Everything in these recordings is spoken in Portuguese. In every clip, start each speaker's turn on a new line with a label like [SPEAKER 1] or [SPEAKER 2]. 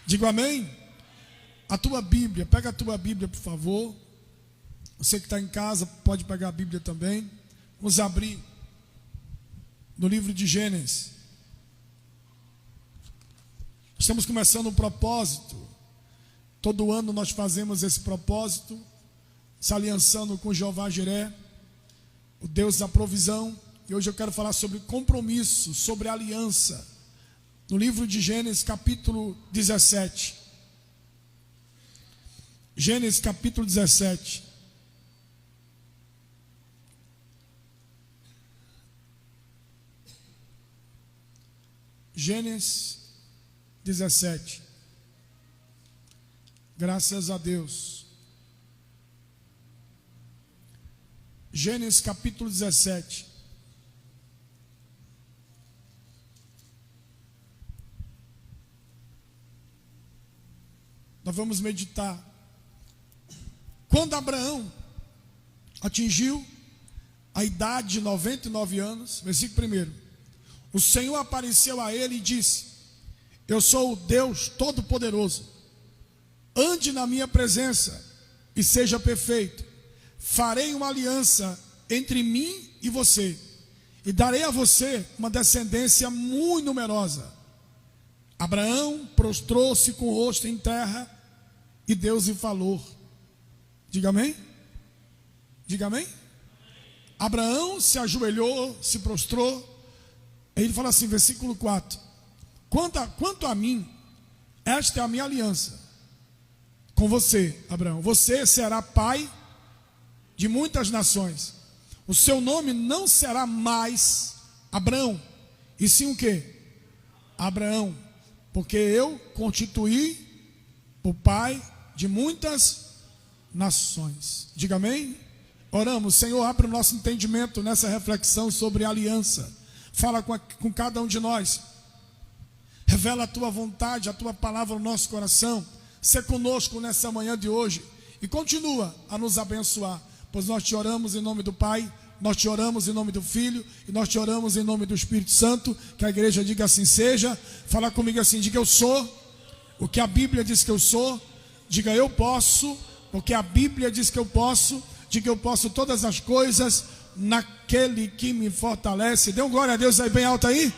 [SPEAKER 1] Digo amém? A tua Bíblia, pega a tua Bíblia, por favor. Você que está em casa pode pegar a Bíblia também. Vamos abrir no livro de Gênesis. Estamos começando um propósito. Todo ano nós fazemos esse propósito, se aliançando com Jeová Jiré, o Deus da provisão. E hoje eu quero falar sobre compromisso, sobre aliança. No livro de Gênesis, capítulo 17. Gênesis, capítulo 17. Gênesis 17. Graças a Deus. Gênesis capítulo 17. Nós vamos meditar. Quando Abraão atingiu a idade de 99 anos, versículo 1, o Senhor apareceu a ele e disse: eu sou o Deus Todo-Poderoso, ande na minha presença e seja perfeito. Farei uma aliança entre mim e você, e darei a você uma descendência muito numerosa. Abraão prostrou-se com o rosto em terra, e Deus lhe falou. Diga amém? Diga amém? Abraão se ajoelhou, se prostrou. Aí ele fala assim, versículo 4: Quanto a mim, esta é a minha aliança com você, Abraão. Você será pai de muitas nações. O seu nome não será mais Abraão, e sim o quê? Abraão, porque eu constituí o pai de muitas nações. Diga amém? Oramos. Senhor, abre o nosso entendimento nessa reflexão sobre aliança. Fala com cada um de nós. Revela a tua vontade, a tua palavra no nosso coração. Sê conosco nessa manhã de hoje e continua a nos abençoar, pois nós te oramos em nome do Pai, nós te oramos em nome do Filho e nós te oramos em nome do Espírito Santo. Que a igreja diga assim seja. Fala comigo assim, diga: eu sou o que a Bíblia diz que eu sou. Diga: eu posso o que a Bíblia diz que eu posso. Diga: eu posso todas as coisas naquele que me fortalece. Dê um glória a Deus aí bem alto aí.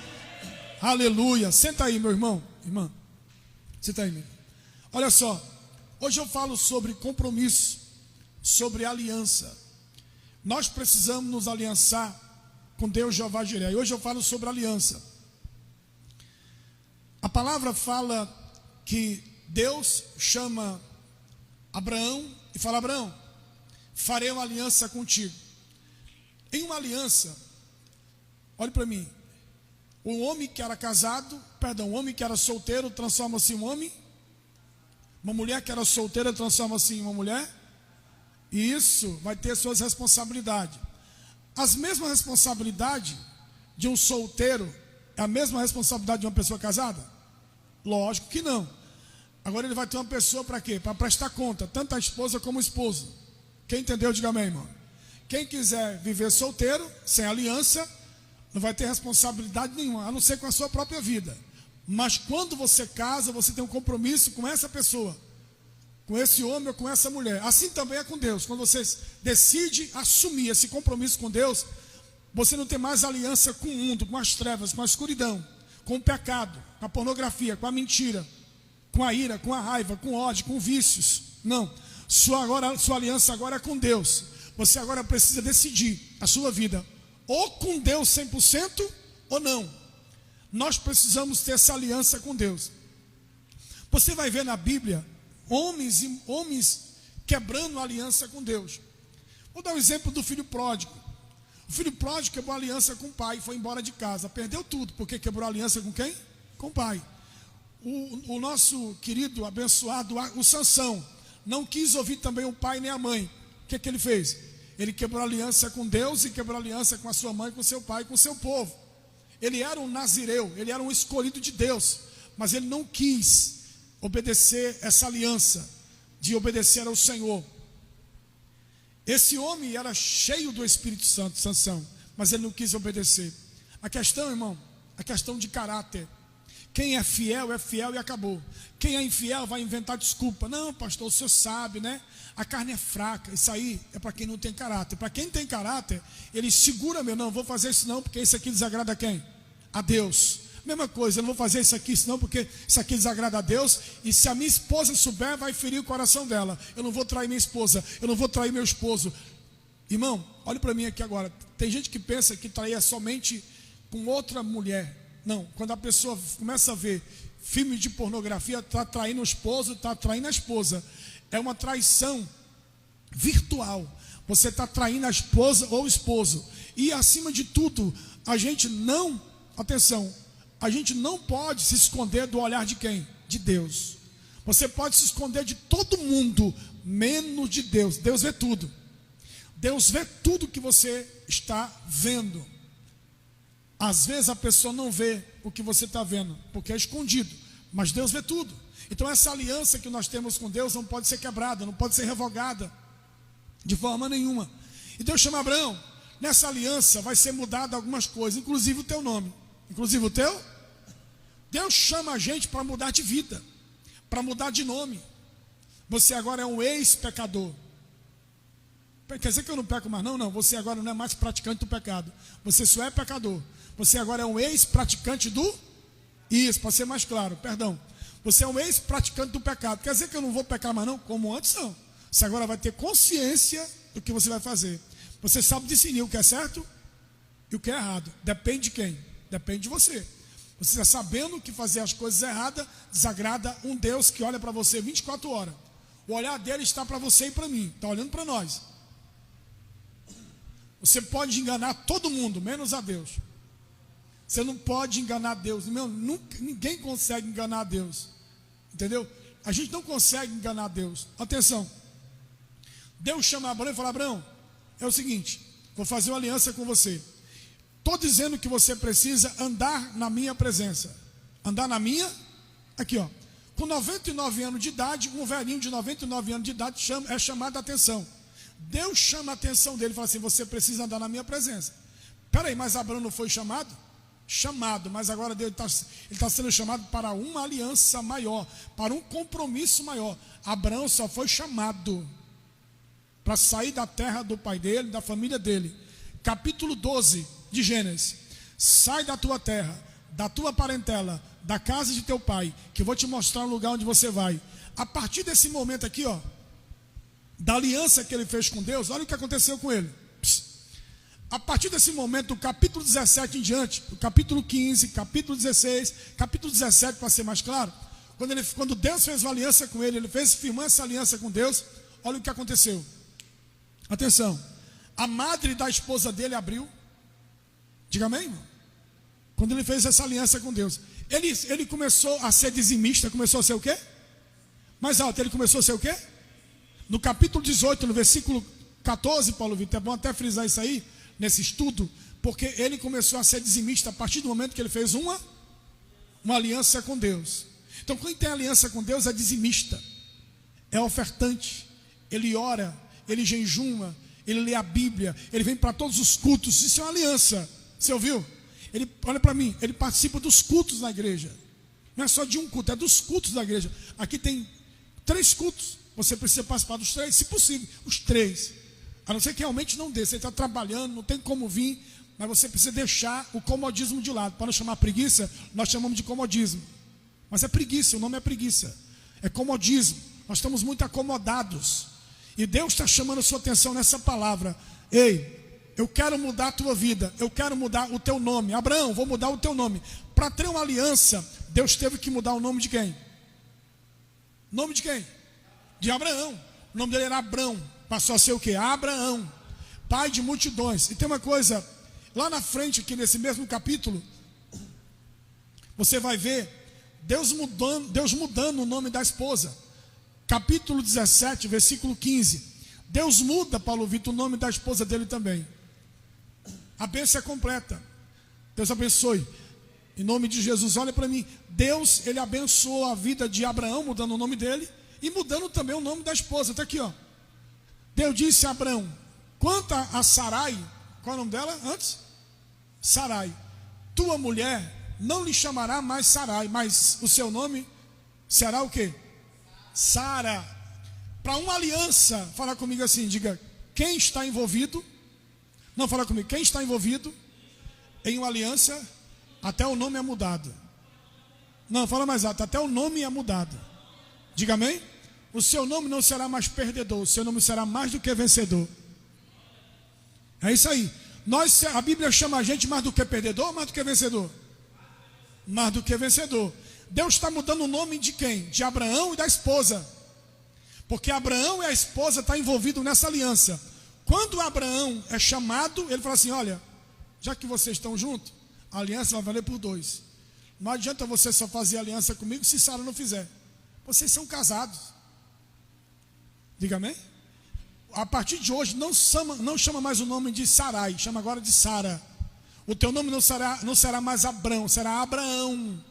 [SPEAKER 1] Aleluia. Senta aí, meu irmão, irmã. Senta aí, meu irmão. Olha só, hoje eu falo sobre compromisso, sobre aliança. Nós precisamos nos aliançar com Deus Jeová Jiré. E hoje eu falo sobre aliança. A palavra fala que Deus chama Abraão e fala: Abraão, farei uma aliança contigo. Em uma aliança, olhe para mim, o homem que era casado, o homem que era solteiro transforma-se em um homem. Uma mulher que era solteira transforma-se em uma mulher. E isso vai ter suas responsabilidades. As mesmas responsabilidades de um solteiro é a mesma responsabilidade de uma pessoa casada? Lógico que não. Agora ele vai ter uma pessoa para quê? Para prestar conta, tanto a esposa como o esposo. Quem entendeu, diga amém, irmão. Quem quiser viver solteiro, sem aliança, não vai ter responsabilidade nenhuma, a não ser com a sua própria vida. Mas quando você casa, você tem um compromisso com essa pessoa, com esse homem ou com essa mulher. Assim também é com Deus. Quando você decide assumir esse compromisso com Deus, você não tem mais aliança com o mundo, com as trevas, com a escuridão, com o pecado, com a pornografia, com a mentira, com a ira, com a raiva, com o ódio, com vícios. Não. Sua aliança agora é com Deus. Você agora precisa decidir a sua vida ou com Deus 100% ou não. Nós precisamos ter essa aliança com Deus. Você vai ver na Bíblia homens quebrando a aliança com Deus. Vou dar um exemplo do filho pródigo. O filho pródigo quebrou a aliança com o pai, foi embora de casa, perdeu tudo, porque quebrou a aliança com quem? Com o pai. O nosso querido, abençoado, o Sansão, não quis ouvir também o pai nem a mãe. O que ele fez? Ele quebrou a aliança com Deus e quebrou a aliança com a sua mãe, com seu pai, com o seu povo. Ele era um nazireu, ele era um escolhido de Deus, mas ele não quis obedecer essa aliança, de obedecer ao Senhor. Esse homem era cheio do Espírito Santo, Sansão, mas ele não quis obedecer. A questão, irmão, a questão de caráter. Quem é fiel e acabou. Quem é infiel vai inventar desculpa. Não, pastor, o senhor sabe, né? A carne é fraca. Isso aí é para quem não tem caráter. Para quem tem caráter, ele segura, não vou fazer isso não, porque isso aqui desagrada a quem? A Deus. Mesma coisa, eu não vou fazer isso aqui senão porque isso aqui desagrada a Deus. E se a minha esposa souber, vai ferir o coração dela. Eu não vou trair minha esposa, eu não vou trair meu esposo. Irmão, olhe para mim aqui agora. Tem gente que pensa que trair é somente com outra mulher. Não, quando a pessoa começa a ver filme de pornografia, está traindo o esposo, está traindo a esposa. É uma traição virtual. Você está traindo a esposa ou o esposo. E acima de tudo, a gente não pode se esconder do olhar de quem? De Deus. Você pode se esconder de todo mundo, menos de Deus. Deus vê tudo. Deus vê tudo que você está vendo. Às vezes a pessoa não vê o que você está vendo, porque é escondido, mas Deus vê tudo. Então essa aliança que nós temos com Deus não pode ser quebrada, não pode ser revogada, de forma nenhuma. E Deus chama Abraão. Nessa aliança vai ser mudada algumas coisas, inclusive o teu nome. Inclusive o teu? Deus chama a gente para mudar de vida, para mudar de nome. Você agora é um ex-pecador. Quer dizer que eu não peco mais? Não, você agora não é mais praticante do pecado. Você só é pecador. Você agora é um ex-praticante do... Isso, para ser mais claro, perdão. Você é um ex-praticante do pecado. Quer dizer que eu não vou pecar mais não? Como antes não. Você agora vai ter consciência do que você vai fazer. Você sabe discernir o que é certo e o que é errado. Depende de quem? Depende de você. Você está sabendo que fazer as coisas erradas desagrada um Deus que olha para você 24 horas. O olhar dele está para você e para mim. Está olhando para nós. Você pode enganar todo mundo, menos a Deus. Você não pode enganar Deus. Ninguém consegue enganar Deus. Entendeu? A gente não consegue enganar Deus. Atenção. Deus chama Abraão e fala: Abraão, é o seguinte, vou fazer uma aliança com você. Estou dizendo que você precisa andar na minha presença. Andar na minha? Aqui, ó. Com 99 anos de idade, um velhinho de 99 anos de idade é chamado a atenção. Deus chama a atenção dele e fala assim: você precisa andar na minha presença. Peraí, mas Abraão não foi chamado? Chamado, mas agora Deus está sendo chamado para uma aliança maior, para um compromisso maior. Abraão só foi chamado para sair da terra do pai dele, da família dele. Capítulo 12 de Gênesis: sai da tua terra, da tua parentela, da casa de teu pai, que eu vou te mostrar o lugar onde você vai. A partir desse momento aqui, ó, da aliança que ele fez com Deus, olha o que aconteceu com ele. A partir desse momento, do capítulo 17 em diante, do capítulo 15, capítulo 16, capítulo 17, para ser mais claro, quando Deus fez uma aliança com ele, ele fez firmar essa aliança com Deus, olha o que aconteceu. Atenção, a madre da esposa dele abriu. Diga amém, irmão? Quando ele fez essa aliança com Deus, ele começou a ser dizimista. Começou a ser o quê? Mais alto, ele começou a ser o quê? No capítulo 18, no versículo 14, Paulo Vitor, é bom até frisar isso aí, nesse estudo, porque ele começou a ser dizimista a partir do momento que ele fez uma aliança com Deus. Então, quem tem aliança com Deus é dizimista, é ofertante, ele ora, ele jejuma, ele lê a Bíblia, ele vem para todos os cultos. Isso é uma aliança, você ouviu? Ele, olha para mim, ele participa dos cultos na igreja. Não é só de um culto, é dos cultos da igreja. Aqui tem 3 cultos. Você precisa participar dos 3, se possível, os 3. A não ser que realmente não dê. Você está trabalhando, não tem como vir, mas você precisa deixar o comodismo de lado. Para não chamar preguiça, nós chamamos de comodismo. Mas é preguiça, o nome é preguiça. É comodismo. Nós estamos muito acomodados. E Deus está chamando a sua atenção nessa palavra. Ei, eu quero mudar a tua vida. Eu quero mudar o teu nome. Abraão, vou mudar o teu nome. Para ter uma aliança, Deus teve que mudar o nome de quem? Nome de quem? De Abraão. O nome dele era Abrão. Passou a ser o quê? Abraão, pai de multidões. E tem uma coisa, lá na frente, aqui nesse mesmo capítulo, você vai ver Deus mudando o nome da esposa. Capítulo 17, versículo 15. Deus muda, Paulo Vitor, o nome da esposa dele também. A bênção é completa. Deus abençoe. Em nome de Jesus, olha para mim. Deus, ele abençoou a vida de Abraão, mudando o nome dele, e mudando também o nome da esposa. Está aqui, ó. Deus disse a Abraão: quanto a Sarai, qual é o nome dela antes? Sarai, tua mulher não lhe chamará mais Sarai, mas o seu nome será o quê? Sara. Para uma aliança, fala comigo assim, diga, quem está envolvido? Não, fala comigo, quem está envolvido em uma aliança, até o nome é mudado. Não, fala mais alto, até o nome é mudado. Diga amém? O seu nome não será mais perdedor, o seu nome será mais do que vencedor. É isso aí. A Bíblia chama a gente mais do que perdedor ou mais do que vencedor? Mais do que vencedor. Deus está mudando o nome de quem? De Abraão e da esposa. Porque Abraão e a esposa estão envolvidos nessa aliança. Quando Abraão é chamado, ele fala assim, olha, já que vocês estão juntos, a aliança vai valer por 2. Não adianta você só fazer aliança comigo se Sara não fizer. Vocês são casados. Diga amém? A partir de hoje não chama mais o nome de Sarai, chama agora de Sara. O teu nome não será mais Abrão, será Abraão.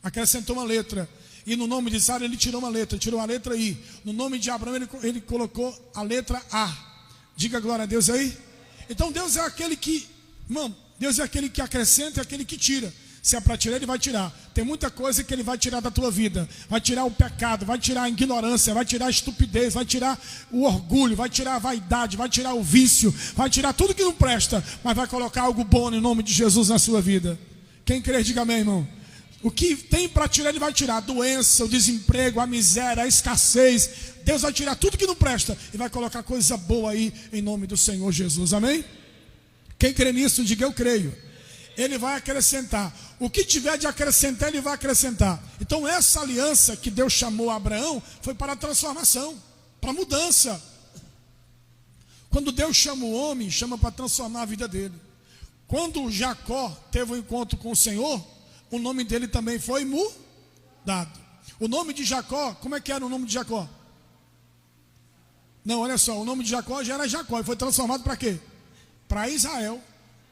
[SPEAKER 1] Acrescentou uma letra. E no nome de Sara ele tirou uma letra, tirou a letra I. No nome de Abraão ele colocou a letra A. Diga glória a Deus aí. Então Deus é aquele que, irmão, Deus é aquele que acrescenta e aquele que tira. Se é para tirar, ele vai tirar. Tem muita coisa que ele vai tirar da tua vida. Vai tirar o pecado, vai tirar a ignorância, vai tirar a estupidez, vai tirar o orgulho, vai tirar a vaidade, vai tirar o vício, vai tirar tudo que não presta, mas vai colocar algo bom em nome de Jesus na sua vida. Quem crê, diga amém, irmão. O que tem para tirar, ele vai tirar. A doença, o desemprego, a miséria, a escassez. Deus vai tirar tudo que não presta e vai colocar coisa boa aí em nome do Senhor Jesus, amém? Quem crê nisso, diga eu creio. Ele vai acrescentar. O que tiver de acrescentar, ele vai acrescentar. Então essa aliança que Deus chamou Abraão foi para a transformação, para a mudança. Quando Deus chama o homem, chama para transformar a vida dele. Quando Jacó teve um encontro com o Senhor, o nome dele também foi mudado. O nome de Jacó, como é que era o nome de Jacó? Não, olha só, o nome de Jacó já era Jacó e foi transformado para quê? Para Israel,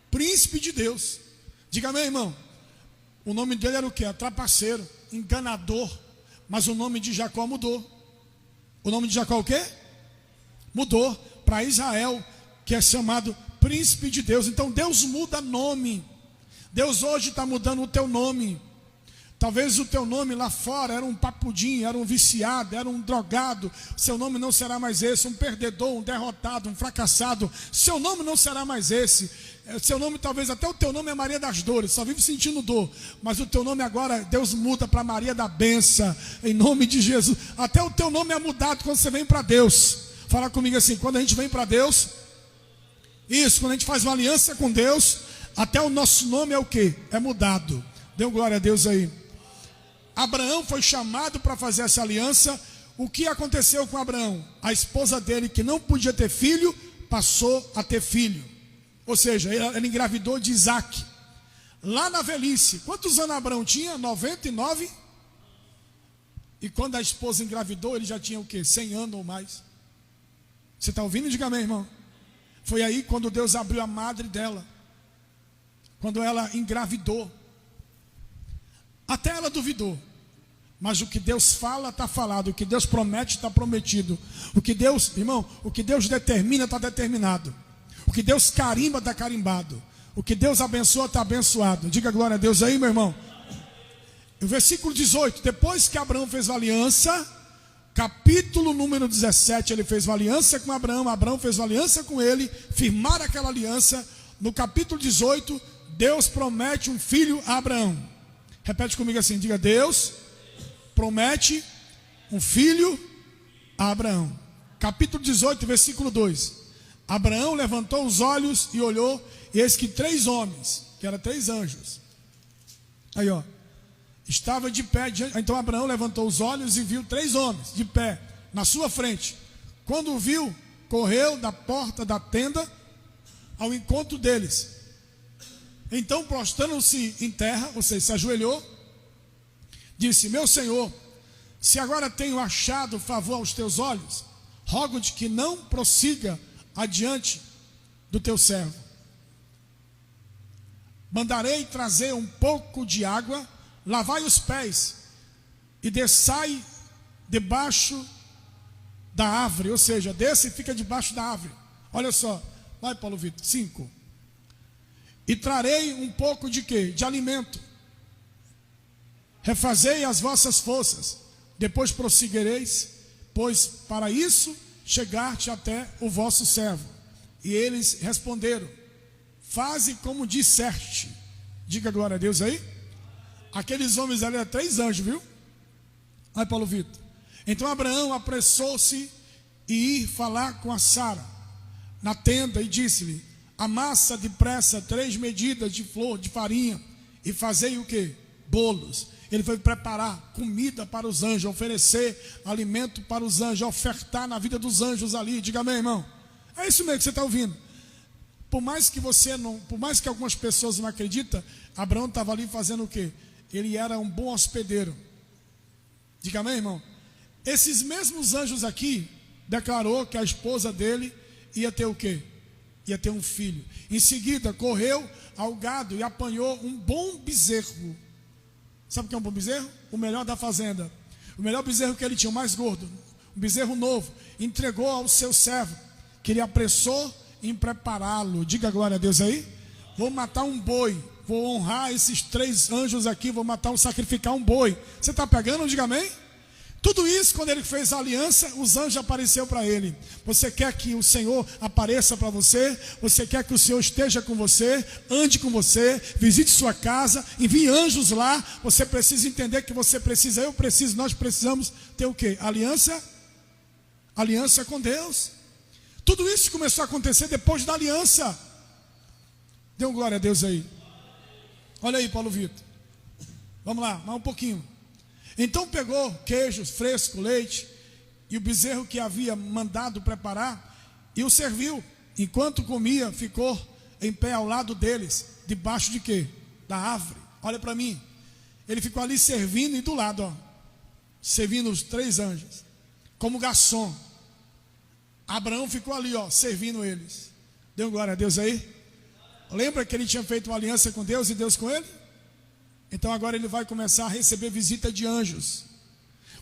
[SPEAKER 1] príncipe de Deus. Diga amém, irmão. O nome dele era o quê? Trapaceiro, enganador. Mas o nome de Jacó mudou. O nome de Jacó o quê? Mudou para Israel, que é chamado príncipe de Deus. Então Deus muda nome. Deus hoje está mudando o teu nome. Talvez o teu nome lá fora era um papudinho, era um viciado, era um drogado. Seu nome não será mais esse, um perdedor, um derrotado, um fracassado. Seu nome não será mais esse. Seu nome, talvez até o teu nome é Maria das Dores, só vive sentindo dor. Mas o teu nome agora, Deus muda para Maria da Benção, em nome de Jesus. Até o teu nome é mudado quando você vem para Deus. Fala comigo assim, quando a gente vem para Deus, isso, quando a gente faz uma aliança com Deus, até o nosso nome é o quê? É mudado. Dê glória a Deus aí. Abraão foi chamado para fazer essa aliança. O que aconteceu com Abraão? A esposa dele, que não podia ter filho, passou a ter filho. Ou seja, ela engravidou de Isaac. Lá na velhice, quantos anos Abraão tinha? 99. E quando a esposa engravidou, ele já tinha o quê? 100 anos ou mais. Você está ouvindo? Diga amém, irmão. Foi aí quando Deus abriu a madre dela. Quando ela engravidou. Até ela duvidou. Mas o que Deus fala está falado. O que Deus promete está prometido. O que Deus, irmão, o que Deus determina está determinado. O que Deus carimba está carimbado. O que Deus abençoa está abençoado. Diga glória a Deus aí, meu irmão. O versículo 18. Depois que Abraão fez uma aliança, capítulo número 17, ele fez uma aliança com Abraão. Abraão fez uma aliança com ele. Firmaram aquela aliança. No capítulo 18, Deus promete um filho a Abraão. Repete comigo assim, diga, Deus promete um filho a Abraão. Capítulo 18, versículo 2. Abraão levantou os olhos e olhou, e eis que 3 homens, que eram 3 anjos. Aí ó, estava de pé, então Abraão levantou os olhos e viu 3 homens de pé, na sua frente. Quando viu, correu da porta da tenda ao encontro deles. Então, prostrando-se em terra, ou seja, se ajoelhou, disse, meu Senhor, se agora tenho achado favor aos teus olhos, rogo-te que não prossiga adiante do teu servo. Mandarei trazer um pouco de água, lavai os pés e desçai debaixo da árvore, ou seja, desce e fica debaixo da árvore. Olha só, vai Paulo Vitor, 5. E trarei um pouco de quê? De alimento. refazei as vossas forças, depois prosseguireis, pois para isso chegaste até o vosso servo. E eles responderam: faze como disseste. Diga glória a Deus aí. Aqueles homens ali eram 3 anjos, viu? Aí, Paulo Vitor. Então Abraão apressou-se e ir falar com a Sara na tenda e disse-lhe: amassa depressa 3 medidas de flor de farinha e fazei o quê? Bolos. Ele foi preparar comida para os anjos, oferecer alimento para os anjos, ofertar na vida dos anjos ali. Diga amém, irmão. É isso mesmo que você está ouvindo. Por mais que algumas pessoas não acreditam, Abraão estava ali fazendo o quê? Ele era um bom hospedeiro. Diga amém, irmão. Esses mesmos anjos aqui declarou que a esposa dele ia ter o quê? Ia ter um filho. Em seguida correu ao gado e apanhou um bom bezerro. Sabe o que é um bom bezerro? O melhor da fazenda. O melhor bezerro que ele tinha, o mais gordo, um bezerro novo. Entregou ao seu servo, que ele apressou em prepará-lo. Diga glória a Deus aí. Vou matar um boi, vou honrar esses 3 anjos aqui, vou sacrificar um boi. Você está pegando? Diga amém. Tudo isso, quando ele fez a aliança, os anjos apareceram para ele. Você quer que o Senhor apareça para você? Você quer que o Senhor esteja com você, ande com você, visite sua casa, envie anjos lá? Você precisa entender que você precisa, eu preciso, nós precisamos ter o quê? Aliança? Aliança com Deus. Tudo isso começou a acontecer depois da aliança. Dê um glória a Deus aí. Olha aí, Paulo Vitor. Vamos lá, mais um pouquinho. Então pegou queijos fresco, leite e o bezerro que havia mandado preparar e o serviu. Enquanto comia, ficou em pé ao lado deles, debaixo de quê? Da árvore. Olha para mim. Ele ficou ali servindo e do lado, ó, servindo os 3 anjos, como garçom. Abraão ficou ali, ó, servindo eles. Deu glória a Deus aí. Lembra que ele tinha feito uma aliança com Deus e Deus com ele? Então agora ele vai começar a receber visita de anjos.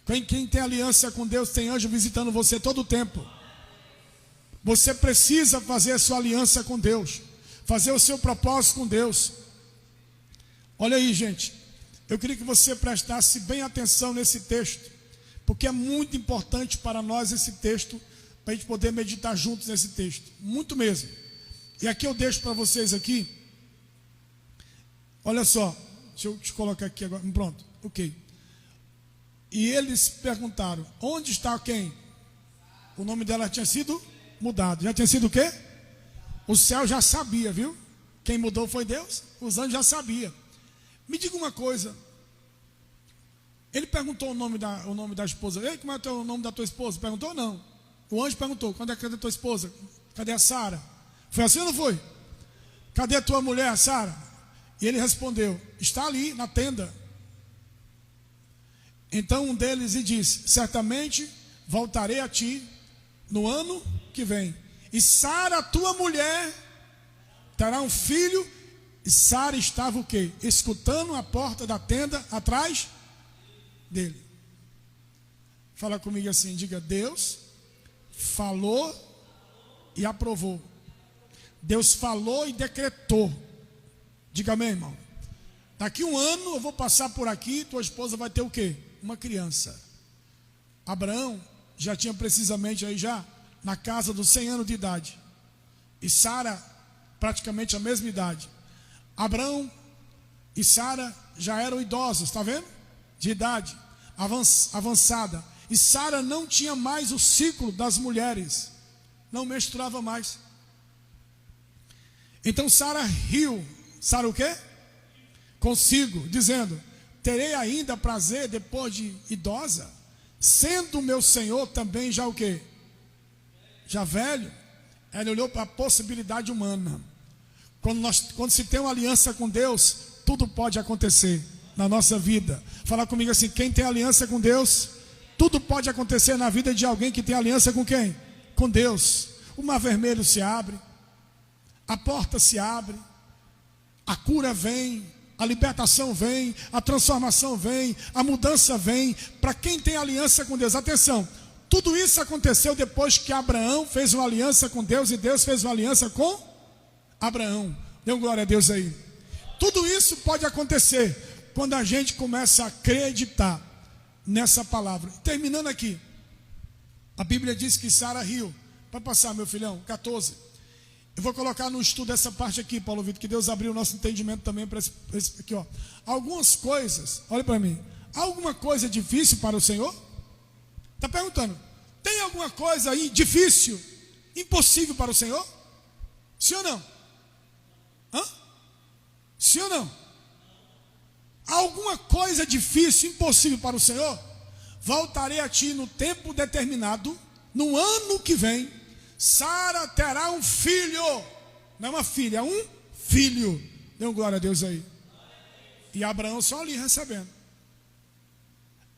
[SPEAKER 1] Quem tem aliança com Deus tem anjo visitando você todo o tempo. Você precisa fazer a sua aliança com Deus, fazer o seu propósito com Deus. Olha aí, gente, eu queria que você prestasse bem atenção nesse texto, porque é muito importante para nós esse texto, para a gente poder meditar juntos nesse texto, muito mesmo. E aqui eu deixo para vocês aqui. Olha só, deixa eu te colocar aqui agora, pronto, ok. E eles perguntaram: onde está quem? O nome dela tinha sido mudado. Já tinha sido o quê? O céu já sabia, viu? Quem mudou foi Deus. Os anjos já sabiam. Me diga uma coisa. Ele perguntou o nome da esposa. Ei, como é o nome da tua esposa? Perguntou ou não? O anjo perguntou: cadê a tua esposa? Cadê a Sara? Foi assim ou não foi? Cadê a tua mulher, Sara? E ele respondeu: está ali na tenda. Então um deles lhe disse: certamente voltarei a ti no ano que vem, e Sara, tua mulher, terá um filho. E Sara estava o quê? Escutando a porta da tenda atrás dele. Fala comigo assim, diga: Deus falou e aprovou. Deus falou e decretou. Diga amém, irmão. Daqui um ano eu vou passar por aqui, tua esposa vai ter o quê? Uma criança. Abraão já tinha precisamente aí já na casa dos 100 anos de idade. E Sara praticamente a mesma idade. Abraão e Sara já eram idosos, está vendo? De idade avançada. E Sara não tinha mais o ciclo das mulheres. Não menstruava mais. Então Sara riu. Sara o quê? Consigo, dizendo: terei ainda prazer depois de idosa, sendo meu Senhor também já o quê? Já velho. Ela olhou para a possibilidade humana. Quando se tem uma aliança com Deus, tudo pode acontecer na nossa vida. Fala comigo assim: quem tem aliança com Deus, tudo pode acontecer na vida de alguém que tem aliança com quem? Com Deus. O mar vermelho se abre, a porta se abre, a cura vem, a libertação vem, a transformação vem, a mudança vem, para quem tem aliança com Deus. Atenção, tudo isso aconteceu depois que Abraão fez uma aliança com Deus e Deus fez uma aliança com Abraão. Dê glória a Deus aí. Tudo isso pode acontecer quando a gente começa a acreditar nessa palavra. Terminando aqui, a Bíblia diz que Sara riu. Pode passar, meu filhão, 14. Eu vou colocar no estudo essa parte aqui, Paulo Vitor, que Deus abriu o nosso entendimento também para esse aqui, ó. Algumas coisas, olha para mim, alguma coisa difícil para o Senhor? Está perguntando, tem alguma coisa aí difícil, impossível para o Senhor? Sim ou não? Hã? Sim ou não? Alguma coisa difícil, impossível para o Senhor? Voltarei a ti no tempo determinado, no ano que vem, Sara terá um filho. Não é uma filha, é um filho. Dê um glória a Deus aí. E Abraão só ali recebendo.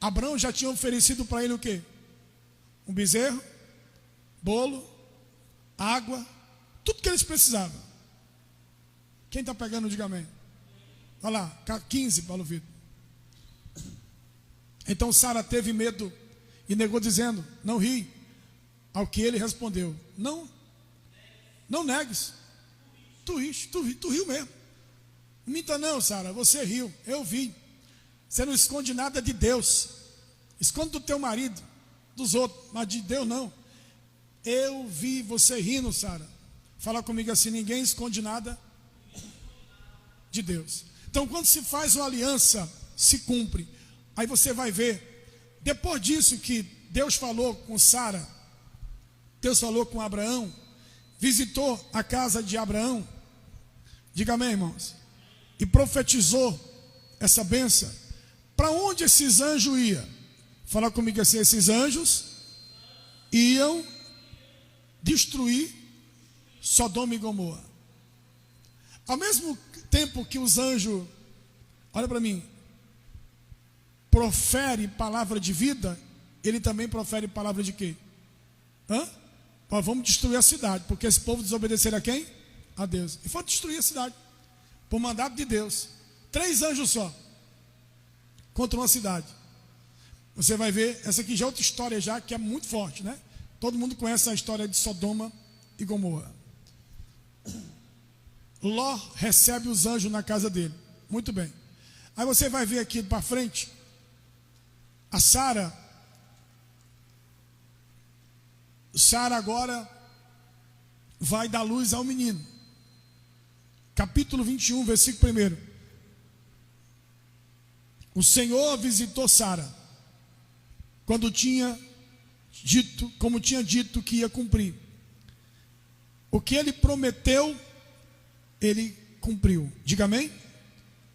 [SPEAKER 1] Abraão já tinha oferecido para ele o quê? Um bezerro, bolo, água, tudo que eles precisavam. Quem está pegando, diga amém. Olha lá, 15, Paulo Vitor. Então Sara teve medo e negou dizendo, não ri. Ao que ele respondeu, não negues. Tu riu mesmo. Não minta não, Sara, você riu, eu vi. Você não esconde nada de Deus. Esconde do teu marido, dos outros, mas de Deus não. Eu vi você rindo, Sara. Fala comigo assim, ninguém esconde nada de Deus. Então quando se faz uma aliança, se cumpre. Aí você vai ver, depois disso que Deus falou com Sara, Deus falou com Abraão, visitou a casa de Abraão, diga amém, irmãos, e profetizou essa bênção. Para onde esses anjos iam? Fala comigo assim, esses anjos iam destruir Sodoma e Gomorra. Ao mesmo tempo que os anjos, olha para mim, profere palavra de vida, ele também profere palavra de quê? Vamos destruir a cidade, porque esse povo desobedeceram a quem? A Deus. E foram destruir a cidade, por mandato de Deus. 3 anjos só, contra uma cidade. Você vai ver, essa aqui já é outra história já, que é muito forte, né? Todo mundo conhece a história de Sodoma e Gomorra. Ló recebe os anjos na casa dele. Muito bem. Aí você vai ver aqui para frente, a Sara agora vai dar luz ao menino. Capítulo 21, versículo 1. O Senhor visitou Sara, quando tinha dito, como tinha dito que ia cumprir. O que ele prometeu, ele cumpriu. Diga amém?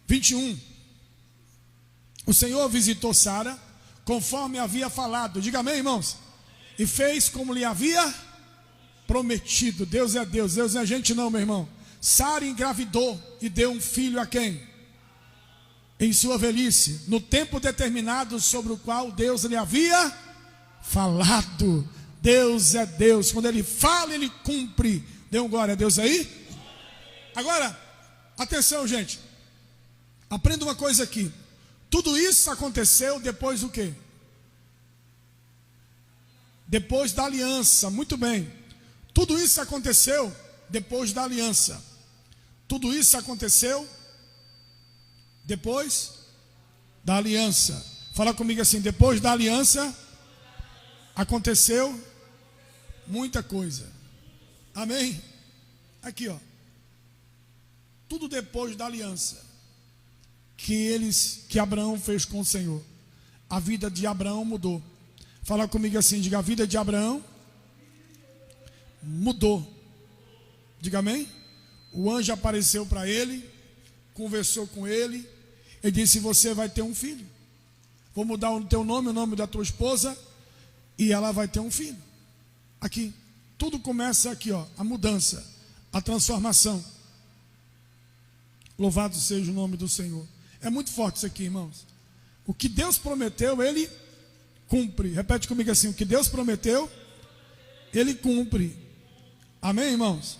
[SPEAKER 1] 21. O Senhor visitou Sara, conforme havia falado. Diga amém, irmãos? E fez como lhe havia prometido. Deus é Deus, Deus não é gente não, meu irmão. Sara engravidou e deu um filho a quem? Em sua velhice, no tempo determinado sobre o qual Deus lhe havia falado. Deus é Deus, quando Ele fala, Ele cumpre. Dê um glória a Deus aí. Agora, atenção, gente. Aprenda uma coisa aqui. Tudo isso aconteceu depois do quê? Depois da aliança. Muito bem. Tudo isso aconteceu depois da aliança. Tudo isso aconteceu depois da aliança. Fala comigo assim, depois da aliança aconteceu muita coisa. Amém? Aqui, ó. Tudo depois da aliança que Abraão fez com o Senhor. A vida de Abraão mudou. Fala comigo assim, diga, a vida de Abraão mudou. Diga amém? O anjo apareceu para ele, conversou com ele, ele disse, você vai ter um filho. Vou mudar o teu nome, o nome da tua esposa, e ela vai ter um filho. Aqui, tudo começa aqui, ó, a mudança, a transformação. Louvado seja o nome do Senhor. É muito forte isso aqui, irmãos. O que Deus prometeu, Ele cumpre. Repete comigo assim, o que Deus prometeu, Ele cumpre. Amém, irmãos?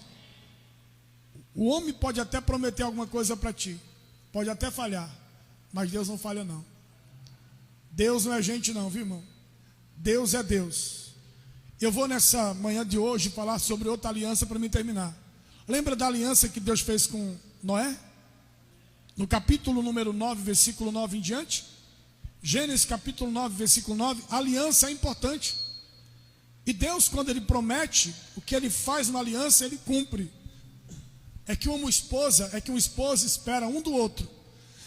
[SPEAKER 1] O homem pode até prometer alguma coisa para ti, pode até falhar, mas Deus não falha não. Deus não é gente não, viu, irmão? Deus é Deus. Eu vou nessa manhã de hoje falar sobre outra aliança para me terminar. Lembra da aliança que Deus fez com Noé? no capítulo número 9, versículo 9 em diante. Gênesis capítulo 9, versículo 9. A aliança é importante. E Deus, quando Ele promete, o que Ele faz na aliança, Ele cumpre. É que um esposo espera um do outro.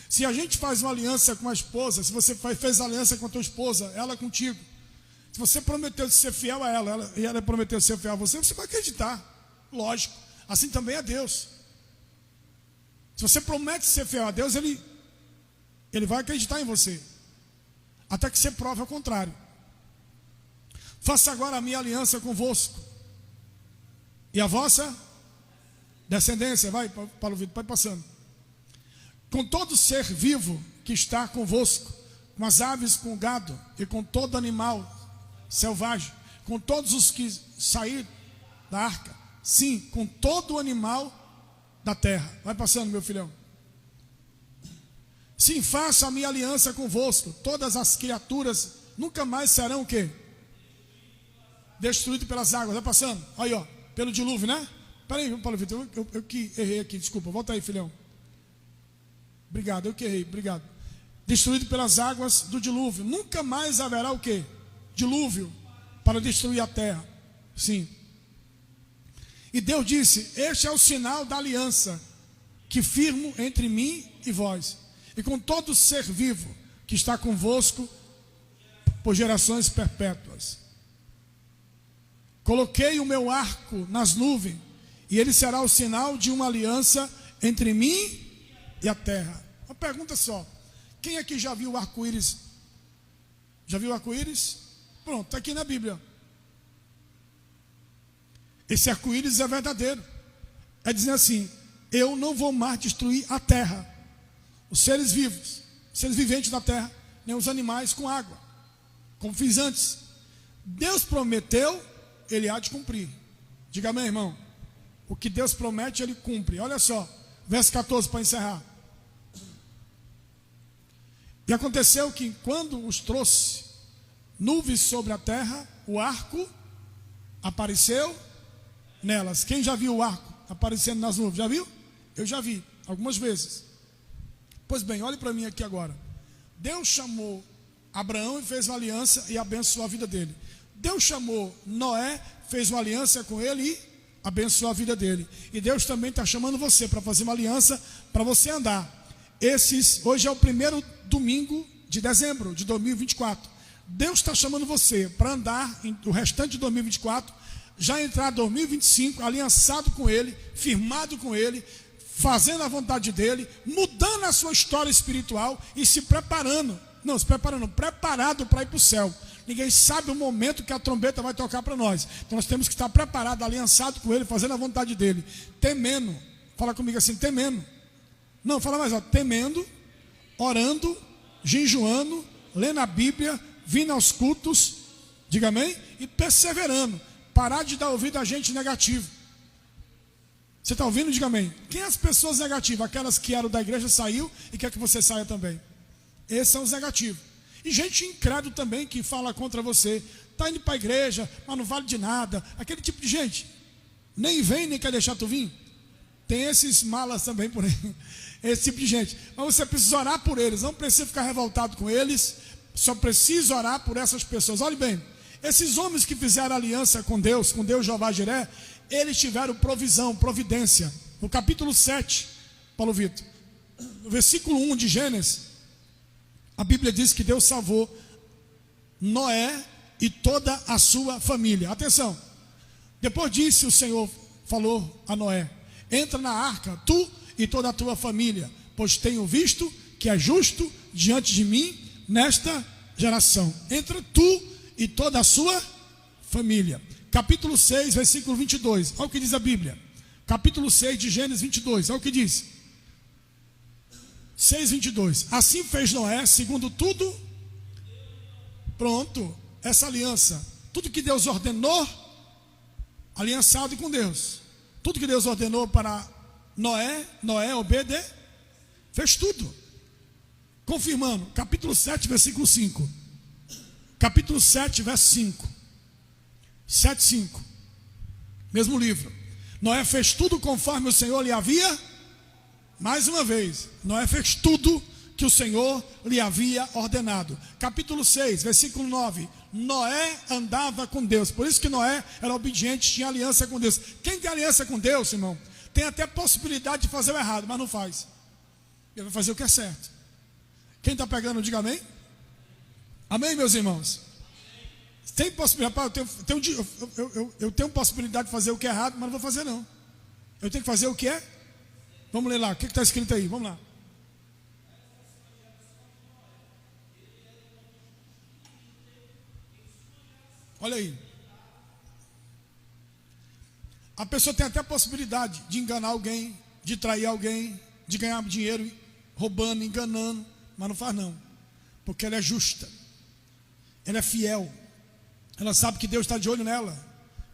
[SPEAKER 1] Se a gente faz uma aliança com a esposa, se você fez aliança com a tua esposa, ela contigo, se você prometeu ser fiel a ela e ela prometeu ser fiel a você, você vai acreditar. Lógico. Assim também é Deus. Se você promete ser fiel a Deus, Ele vai acreditar em você, até que você prove ao contrário. Faça agora a minha aliança convosco e a vossa descendência. Vai, Paulo Vitor, vai passando. Com todo ser vivo que está convosco, com as aves, com o gado e com todo animal selvagem, com todos os que saíram da arca, sim, com todo animal da terra. Vai passando, meu filhão. Sim, faço a minha aliança convosco. Todas as criaturas nunca mais serão o quê? Destruídas pelas águas. Vai passando. Aí, ó, pelo dilúvio, né? Peraí, Paulo Vitor, eu que errei aqui, desculpa. Volta aí, filhão. Obrigado, eu que errei, obrigado. Destruído pelas águas do dilúvio. Nunca mais haverá o quê? Dilúvio para destruir a terra. Sim. E Deus disse: este é o sinal da aliança que firmo entre mim e vós, e com todo ser vivo que está convosco por gerações perpétuas. Coloquei o meu arco nas nuvens, e ele será o sinal de uma aliança entre mim e a terra. Uma pergunta só: quem aqui já viu o arco-íris? Já viu o arco-íris? Pronto, está aqui na Bíblia. Esse arco-íris é verdadeiro. É dizer assim: eu não vou mais destruir a terra, os seres vivos, os seres viventes da terra, nem os animais com água, como fiz antes. Deus prometeu, Ele há de cumprir. Diga amém, irmão. O que Deus promete, Ele cumpre. Olha só, verso 14 para encerrar. E aconteceu que quando os trouxe nuvens sobre a terra, o arco apareceu nelas. Quem já viu o arco aparecendo nas nuvens? Já viu? Eu já vi, algumas vezes. Pois bem, olhe para mim aqui agora. Deus chamou Abraão e fez uma aliança e abençoou a vida dele. Deus chamou Noé, fez uma aliança com ele e abençoou a vida dele. E Deus também está chamando você para fazer uma aliança, para você andar. Hoje é o primeiro domingo de dezembro de 2024. Deus está chamando você para andar o restante de 2024, já entrar 2025 aliançado com Ele, firmado com Ele, fazendo a vontade dEle, mudando a sua história espiritual e se preparando. Não, se preparando, preparado para ir para o céu. Ninguém sabe o momento que a trombeta vai tocar para nós. Então nós temos que estar preparados, aliançado com Ele, fazendo a vontade dEle, temendo. Fala comigo assim, temendo. Não, fala mais alto, temendo, orando, jejuando, lendo a Bíblia, vindo aos cultos, diga amém, e perseverando. Parar de dar ouvido a gente negativo. Você está ouvindo? Diga amém. Quem é as pessoas negativas? Aquelas que eram da igreja, saiu e quer que você saia também. Esses são os negativos. E gente incrédula também que fala contra você. Está indo para a igreja, mas não vale de nada. Aquele tipo de gente. Nem vem, nem quer deixar tu vir. Tem esses malas também por aí. Esse tipo de gente. Mas você precisa orar por eles. Não precisa ficar revoltado com eles. Só precisa orar por essas pessoas. Olhe bem. Esses homens que fizeram aliança com Deus Jeová Jiré, eles tiveram provisão, providência. No capítulo 7, Paulo Vitor, no versículo 1 de Gênesis, a Bíblia diz que Deus salvou Noé e toda a sua família. Atenção, depois disso o Senhor falou a Noé: entra na arca, tu e toda a tua família, pois tenho visto que é justo diante de mim nesta geração. Entra tu e toda a sua família. Capítulo 6, versículo 22. Olha o que diz a Bíblia. Capítulo 6 de Gênesis 22. Olha o que diz. 6, 22. Assim fez Noé, segundo tudo. Pronto. Essa aliança. Tudo que Deus ordenou, aliançado com Deus. Tudo que Deus ordenou para Noé obedeceu. Fez tudo. Confirmando. Capítulo 7, versículo 5. Capítulo 7, verso 5. 7, 5. Mesmo livro. Noé fez tudo conforme o Senhor lhe havia Mais uma vez, Noé fez tudo que o Senhor lhe havia ordenado. Capítulo 6, versículo 9. Noé andava com Deus. Por isso que Noé era obediente, tinha aliança com Deus. Quem tem aliança com Deus, irmão, tem até possibilidade de fazer o errado, mas não faz. Ele vai fazer o que é certo. Quem está pegando, diga amém. Amém, meus irmãos? Tem possibilidade, eu tenho possibilidade de fazer o que é errado, mas não vou fazer não. Eu tenho que fazer o que é? Vamos ler lá, o que está escrito aí? Vamos lá. Olha aí. A pessoa tem até a possibilidade de enganar alguém, de trair alguém, de ganhar dinheiro roubando, enganando, mas não faz não, porque ela é justa, ela é fiel, ela sabe que Deus está de olho nela.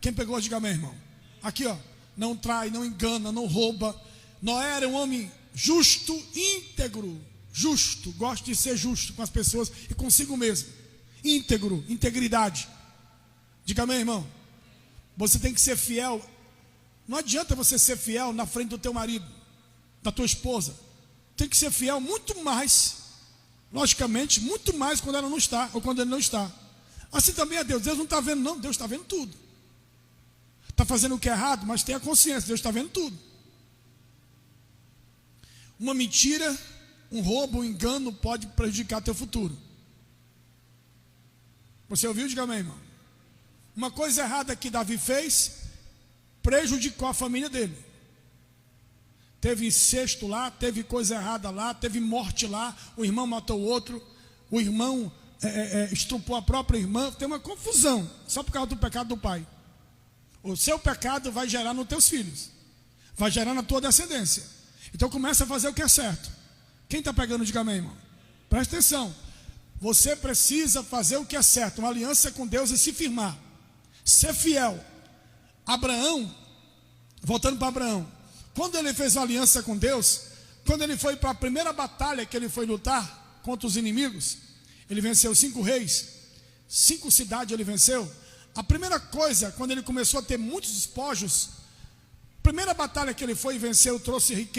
[SPEAKER 1] Quem pegou, diga amém, irmão. Aqui ó, não trai, não engana, não rouba. Noé era um homem justo, íntegro, justo, gosta de ser justo com as pessoas e consigo mesmo, íntegro, integridade. Diga amém, irmão. Você tem que ser fiel. Não adianta você ser fiel na frente do teu marido, da tua esposa. Tem que ser fiel muito mais, logicamente, muito mais quando ela não está, ou quando ele não está. Assim também é Deus. Deus não está vendo não, Deus está vendo tudo. Está fazendo o que é errado, mas tem a consciência, Deus está vendo tudo. Uma mentira, um roubo, um engano pode prejudicar teu futuro. Você ouviu? Diga amém, irmão. Uma coisa errada que Davi fez prejudicou a família dele. Teve incesto lá, teve coisa errada lá, teve morte lá, o irmão matou o outro, o irmão estrupou a própria irmã. Tem uma confusão, só por causa do pecado do pai. O seu pecado vai gerar nos teus filhos, vai gerar na tua descendência. Então começa a fazer o que é certo. Quem está pegando, diga amém, irmão. Presta atenção. Você precisa fazer o que é certo, uma aliança com Deus e se firmar, ser fiel. Abraão, voltando para Abraão, quando ele fez uma aliança com Deus, quando ele foi para a primeira batalha que ele foi lutar contra os inimigos, ele venceu 5 reis, 5 cidades ele venceu. A primeira coisa, quando ele começou a ter muitos despojos, a primeira batalha que ele foi e venceu trouxe riqueza.